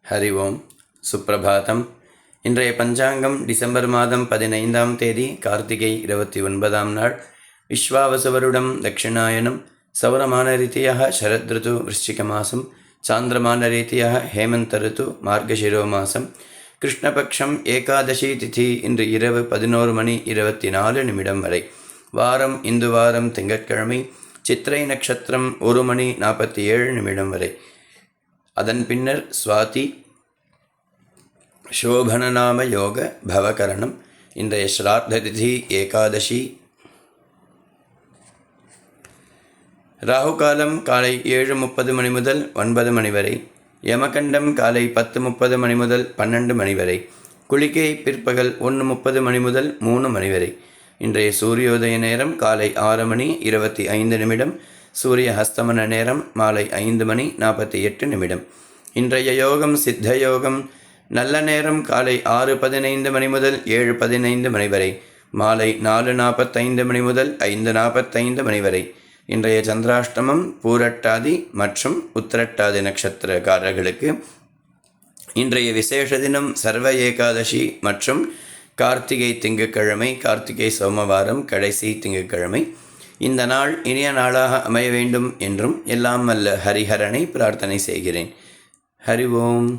ஹரி ஓம். சுப்பிரபாதம். இன்றைய பஞ்சாங்கம் டிசம்பர் மாதம் 15ஆம் தேதி கார்த்திகை 29ஆம் நாள். விஸ்வாவசுவருடம் தட்சிணாயனம். சௌரமான ரீதியாக சரத் ருது விருச்சிக மாசம். சாந்திரமான ரீதியாக ஹேமந்த ருது மார்கசிரோ மாசம். கிருஷ்ணபக்ஷம் ஏகாதசி திதி இன்று இரவு 11:24 வரை. வாரம் இந்து வாரம் திங்கட்கிழமை. சித்திரை நட்சத்திரம் 1:47 வரை. அதன் பின்னர் சுவாதி சோபனநாம யோக பவகரணம். இன்றைய ஸ்ராத்த திதி ஏகாதசி. ராகுகாலம் காலை 7:30 முதல் 9 வரை. யமகண்டம் காலை 10:30 முதல் 12 வரை. குளிகை பிற்பகல் 1:30 முதல் 3 வரை. இன்றைய சூரியோதய நேரம் காலை 6:25. சூரிய ஹஸ்தமன நேரம் மாலை 5:48. இன்றைய யோகம் சித்த யோகம். நல்ல நேரம் காலை 6:15 முதல் 7:15 வரை. மாலை 4:45 முதல் 5:45 வரை. இன்றைய சந்திராஷ்டமம் பூரட்டாதி மற்றும் உத்திரட்டாதி நட்சத்திரக்காரர்களுக்கு. இன்றைய விசேஷ தினம் சர்வ ஏகாதசி மற்றும் கார்த்திகை திங்கட்கிழமை. கார்த்திகை சோமவாரம் கடைசி திங்கட்கிழமை. இந்த நாள் இனிய நாளாக அமைய வேண்டும் என்றும் எல்லாம் வல்ல ஹரிஹரனை பிரார்த்தனை செய்கிறேன். ஹரி ஓம்.